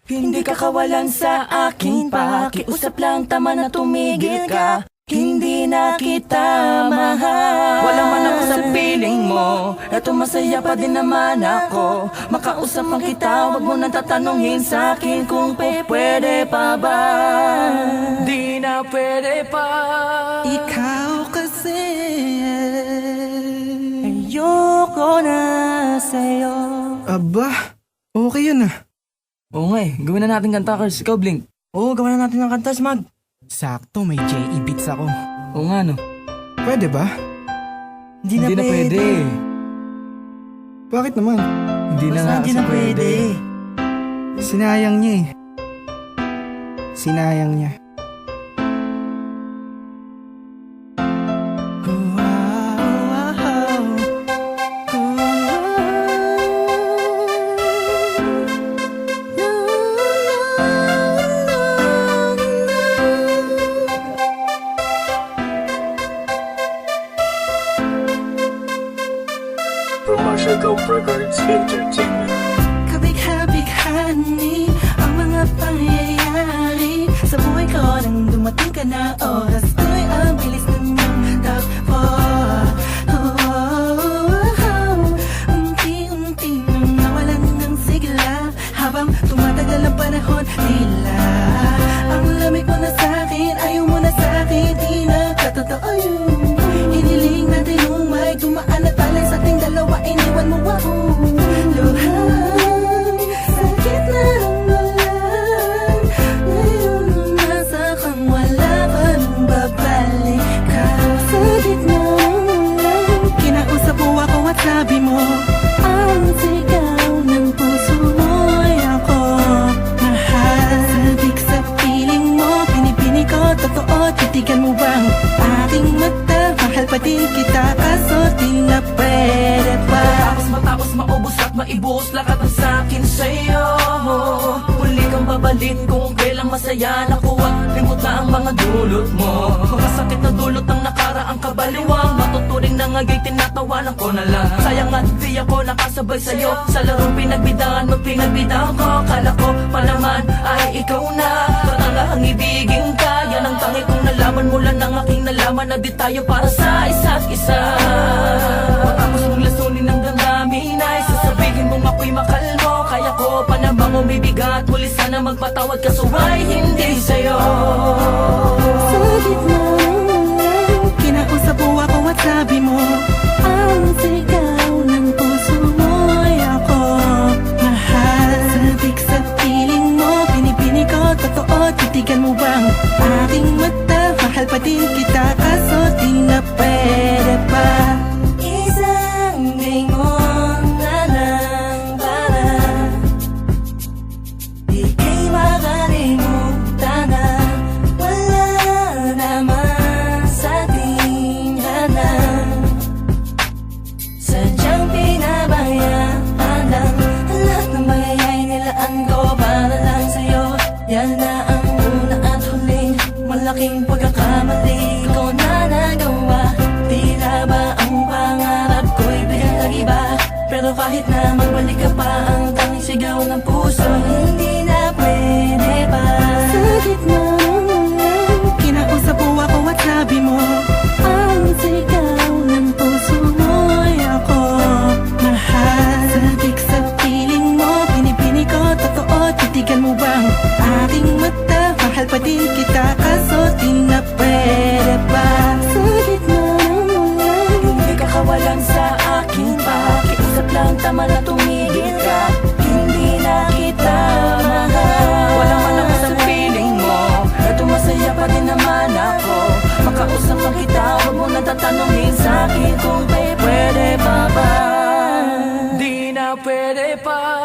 Hindi ka kawalan sa akin, pakiusap lang, tama na tumigil ka. Hindi na kita mahal. Wala man ako sa piling mo, eto masaya pa din naman ako. Makausap man kita, wag mo nang tatanungin sa akin kung pwede pa ba. Di na pwede pa. Ikaw kasi Ayoko na sa'yo. Aba, okay yun ah. Oo nga gawin na natin kanta, Kars. Ikaw, Blink. Oo, gawa na natin ng kanta, Smag. Sakto, may J.E. beats ako. Oo nga, no? Pwede ba? Hindi na pwede. Bakit naman? Hindi na nga kasi pwede. Sinayang niya eh. Sinayang niya. Commercial Records Entertainment. Kabig-habighani ang mga pangyayari sa buhay ko nang dumating ka na. Oras ko'y ang bilis ng takbo. Unti-unti nang nawalan ng sigla habang tumatagal ang panahon. Tila ang lamig mo na sa'kin, ayaw mo na sa'kin, di na katotoo yun. Hiniling natin yung may dumaan at palay sa ating dalawa, iniwan mo ako. Luhan, sakit na ang walan. Ngayon nasa kang wala pa nang babalik ka. Sa gitna lang, kinausap mo ako at sabi mo, ang sigaw ng puso mo'y ako mahal. Sabik sa piling mo, pinipini ko, totoo, titigan mo bang aking mata? Mahal pa din kita, kaso di na pwede pa. Matapos maubos at maibos lahat ng sakin sa'yo. Muli kang babalik kung kailang masaya. Nakuha, limot na ang mga dulot mo. Makasakit na dulot ng nakaraang kabaliwang. Matuturing na ngagay, tinatawanan ko na lang. Sayang at di ako nakasabay sa'yo sa larong pinagbidahan mo, pinagbidahan ko. Kala ko pa naman ay ikaw na, patangahang ibigin ka. Yan ang tangi kong nalaman mula ng aking nalaman na di tayo para sa isa't isa. Matapos mong lasunin ng damdamin ay sasabihin mong ako'y makalmo. Kaya ko pa namang umibigat, muli sana magpatawad kaso ay hindi sa'yo. Sa gitna lang, kinausap mo ako at sabi mo, ang sigaw ng puso mo'y ako mahal. Sabik sa piling mo, pinipini ko, totoo, titigan mo bang aking mata? Mahal pa din kita, kaso di na pwede pa. Isang lingon na lang para ika'y makalimutan na wala naman sa ating lahat. Sadyang pinabayaan lang ang lahat ng bagay nilaan ko para lang sa'yo. Yan na ang una at huling malaking pagkakamali ko na nagawa. Tila ba ang pangarap ko'y biglang nag-iba? Pero kahit na magbalik ka pa, ang tanging sigaw ng puso hindi na pwede pa. Sa gitna lang, kinausap mo ako at sabi mo, ang sigaw ng puso mo'y ako mahal. Sabik sa piling mo, pinipini ko, totoo, titigan mo bang aking mata? Mahal pa din kita, kaso di na pwede pa. Sa gitna lang, Hindi ka kawalan sa akin, pakiusap lang, tama na tumigil ka. Hindi na kita mahal. Wala man ako sa piling mo, eto masaya pa din naman ako. Makausap man kita, wag mo nang tatanungin sa akin kung pwede pa ba. Di na pwede pa.